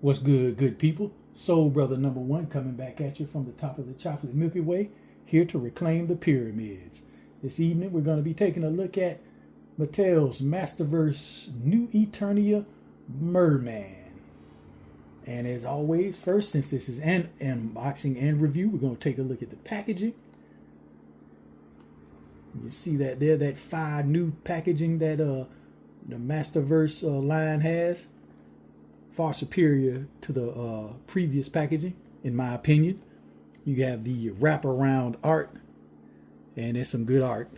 What's good, good people? Soul Brother number one coming back at you from the top of the chocolate Milky Way, here to reclaim the pyramids. This evening we're going to be taking a look at Mattel's Masterverse New Eternia Mer-Man. And as always, first, since this is an unboxing and review, we're going to take a look at the packaging. You see that there, that fine new packaging that the Masterverse line has. Far superior to the previous packaging, in my opinion. You have the wraparound art, and it's some good art.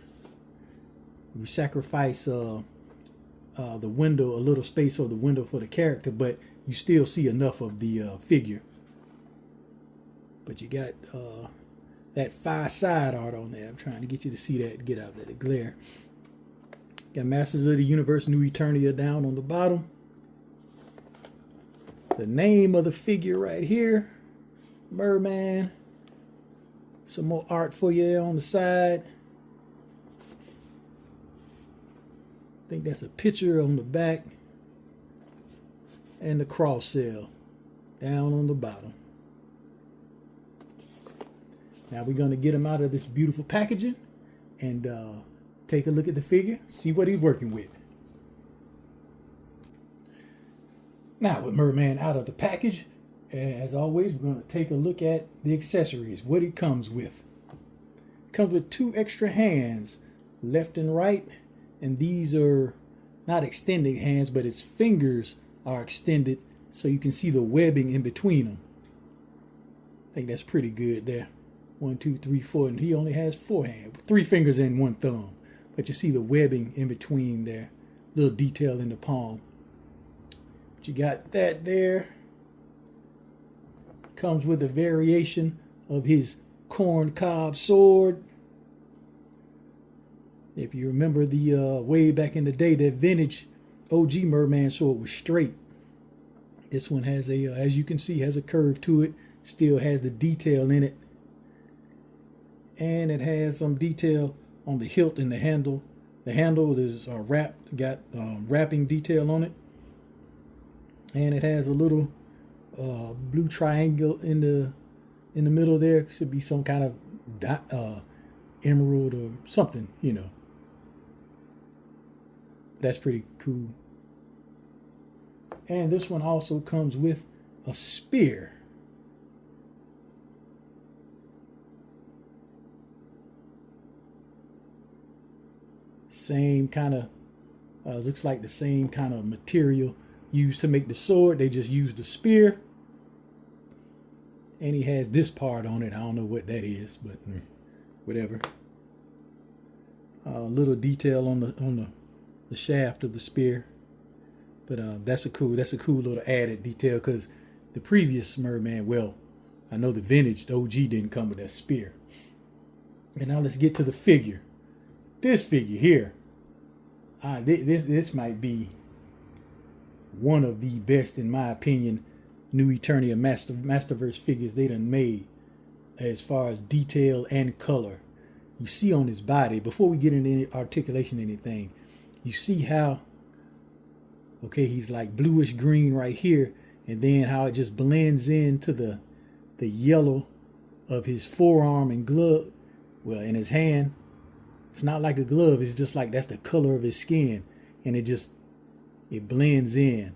We sacrifice the window, a little space of the window for the character, but you still see enough of the figure. But you got that far side art on there. I'm trying to get you to see that, get out of that glare. Got Masters of the Universe New Eternia down on the bottom. The name of the figure right here, Mer-Man. Some more art for you on the side. I think that's a picture on the back. And the cross cell down on the bottom. Now we're going to get him out of this beautiful packaging and take a look at the figure, see what he's working with. Now with Mer-Man out of the package, as always, we're going to take a look at the accessories, what it comes with. It comes with 2 extra hands, left and right, and these are not extended hands, but his fingers are extended so you can see the webbing in between them. I think that's pretty good there. 1, 2, 3, 4, and he only has 4 hands, 3 fingers and 1 thumb. But you see the webbing in between there, little detail in the palm. You got that there. Comes with a variation of his corn cob sword. If you remember the way back in the day, that vintage OG Mer-Man sword was straight. This one has a, as you can see, has a curve to it. Still has the detail in it. And it has some detail on the hilt and the handle. The handle is got wrapping detail on it. And it has a little blue triangle in the middle there. Should be some kind of emerald or something, you know. That's pretty cool. And this one also comes with a spear. Same kind of, looks like the same kind of material used to make the sword. They just used the spear. And he has this part on it. I don't know what that is, but whatever. Little detail on the shaft of the spear. But that's a cool little added detail, because the previous Mer-Man, well, I know the vintage, the OG didn't come with that spear. And now let's get to the figure. This figure here, this might be one of the best, in my opinion, New Eternia Masterverse figures they done made as far as detail and color. You see on his body, before we get into any articulation or anything, you see how, okay, he's like bluish green right here, and then how it just blends into the yellow of his forearm and glove, well, in his hand. It's not like a glove, it's just like that's the color of his skin, and it blends in.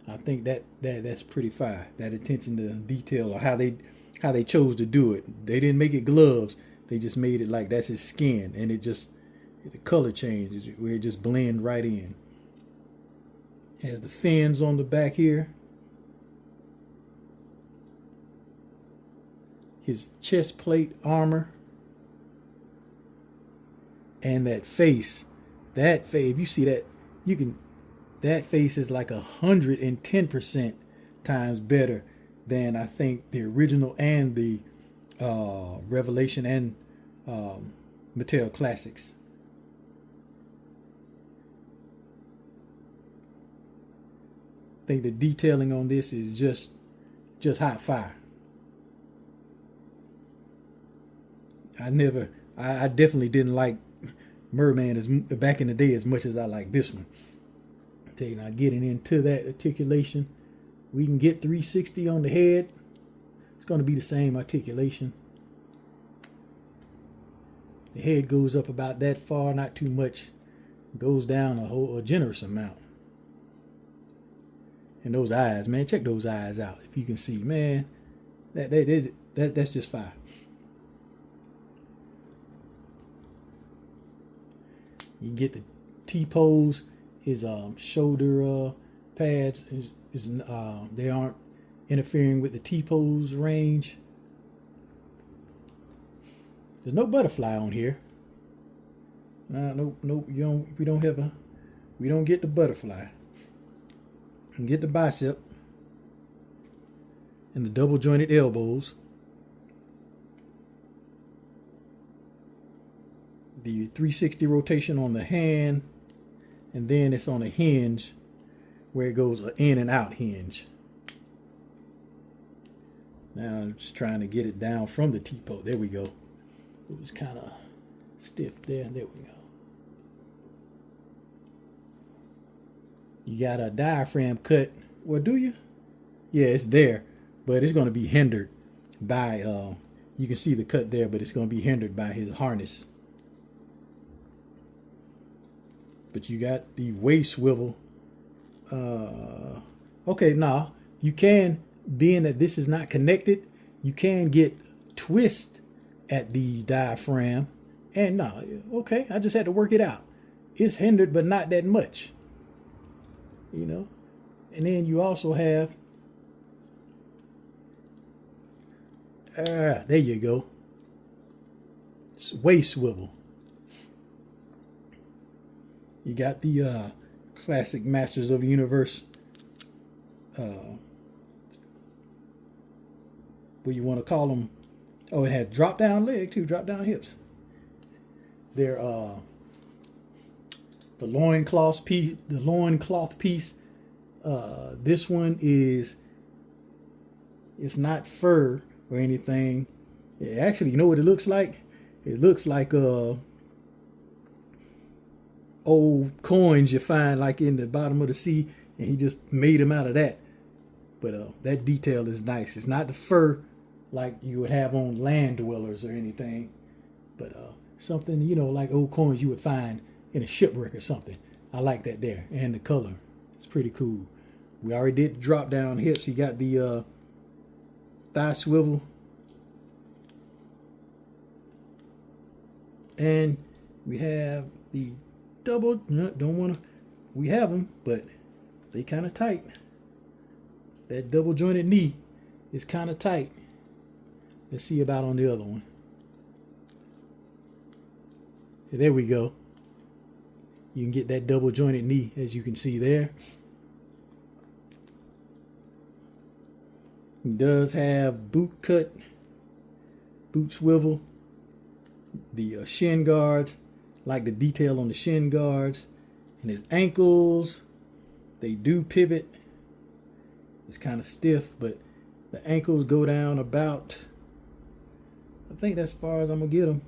I think that's pretty fire. That attention to detail, or how they chose to do it. They didn't make it gloves. They just made it like that's his skin, and the color changes where it just blends right in. Has the fins on the back here. His chest plate armor. And that face. If you see that, that face is like 110% times better than I think the original and the Revelation and Mattel Classics. I think the detailing on this is just hot fire. I definitely didn't like Mer-Man back in the day as much as I like this one. Okay, now getting into that articulation, We can get 360 on the head. It's going to be the same articulation. The head goes up about that far, not too much. Goes down a generous amount. And those eyes, man, check those eyes out. If you can see, man, that's just fire. You can get the T-pose. His shoulder pads they aren't interfering with the T-pose range. There's no butterfly on here. Nope. We don't get the butterfly. You can get the bicep and the double jointed elbows. The 360 rotation on the hand, and then it's on a hinge where it goes an in and out hinge. Now I'm just trying to get it down from the T-pose. There we go. It was kind of stiff there. There we go. You got a diaphragm cut. Well, do you? Yeah, it's there, but it's going to be hindered by, you can see the cut there, but it's going to be hindered by his harness. But you got the waist swivel. Okay, now you can, being that this is not connected, you can get twist at the diaphragm. And no, okay, I just had to work it out. It's hindered, but not that much. You know, and then you also have, there you go, waist swivel. You got the classic Masters of the Universe, what you want to call them. Oh, it had drop down leg too, drop down hips. They're the loincloth piece. This one is, it's not fur or anything. Actually, you know what it looks like? It looks like old coins you find like in the bottom of the sea, and he just made them out of that. But that detail is nice. It's not the fur like you would have on land dwellers or anything, but something, you know, like old coins you would find in a shipwreck or something. I like that there, and the color, it's pretty cool. We already did the drop down hips. You got the thigh swivel, and we have the double. Don't want to. We have them, but they kind of tight. That double jointed knee is kind of tight. Let's see about on the other one. There we go. You can get that double jointed knee, as you can see there. It does have boot cut, boot swivel, the shin guards, like the detail on the shin guards, and his ankles, they do pivot. It's kind of stiff, but the ankles go down about, I think that's as far as I'm gonna get them.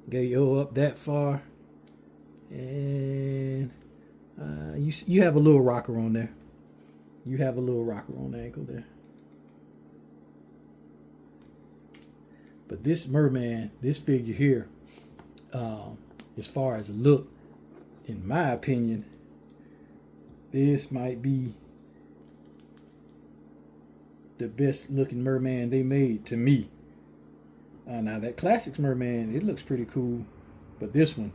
Go up that far, and you have a little rocker on there. You have a little rocker on the ankle there. But this Mer-Man, this figure here, as far as look, in my opinion, this might be the best looking Mer-Man they made to me. Now that Classics Mer-Man, it looks pretty cool, but this one,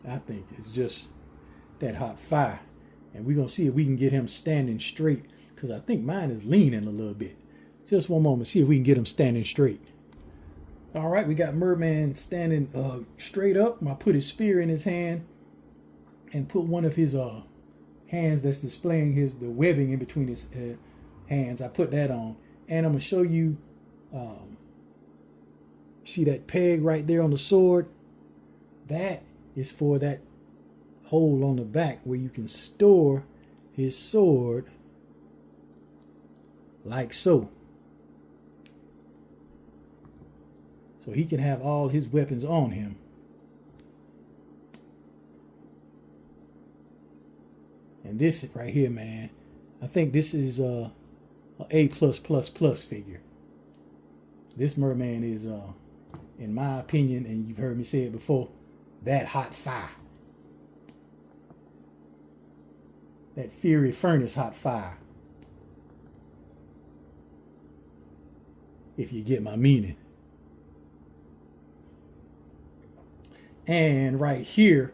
I think it's just that hot fire. And we're going to see if we can get him standing straight, because I think mine is leaning a little bit. Just one moment, see if we can get him standing straight. All right, we got Mer-Man standing straight up. I put his spear in his hand and put one of his hands that's displaying the webbing in between his hands. I put that on, and I'm going to show you. See that peg right there on the sword? That is for that hole on the back where you can store his sword like so. So he can have all his weapons on him. And this right here, man, I think this is a A plus plus plus figure. This Mer-Man is, in my opinion, and you've heard me say it before, that hot fire. That fiery furnace hot fire. If you get my meaning. And right here,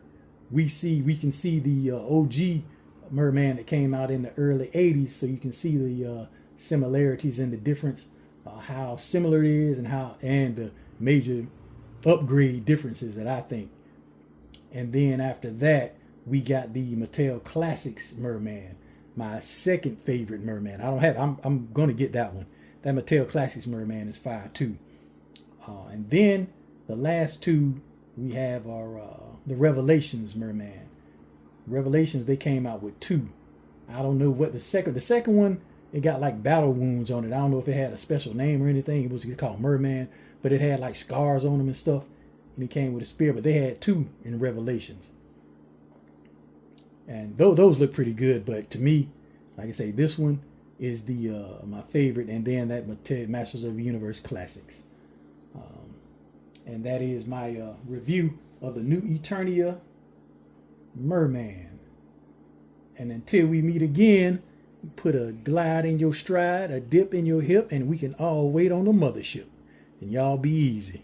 we can see the OG Mer-Man that came out in the early 80s. So you can see the similarities and the difference, how similar it is, and the major upgrade differences that I think. And then after that, we got the Mattel Classics Mer-Man, my second favorite Mer-Man. I'm going to get that one. That Mattel Classics Mer-Man is fire too. And then the last two we have are the Revelations Mer-Man. Revelations, they came out with two. I don't know what the second one, it got like battle wounds on it. I don't know if it had a special name or anything. It was called Mer-Man, but it had like scars on them and stuff. And he came with a spear, but they had two in Revelations. And those look pretty good, but to me, like I say, this one is the my favorite, and then that Mattel Masters of the Universe Classics. And that is my review of the new Eternia Mer-Man. And until we meet again, put a glide in your stride, a dip in your hip, and we can all wait on the mothership. And y'all be easy.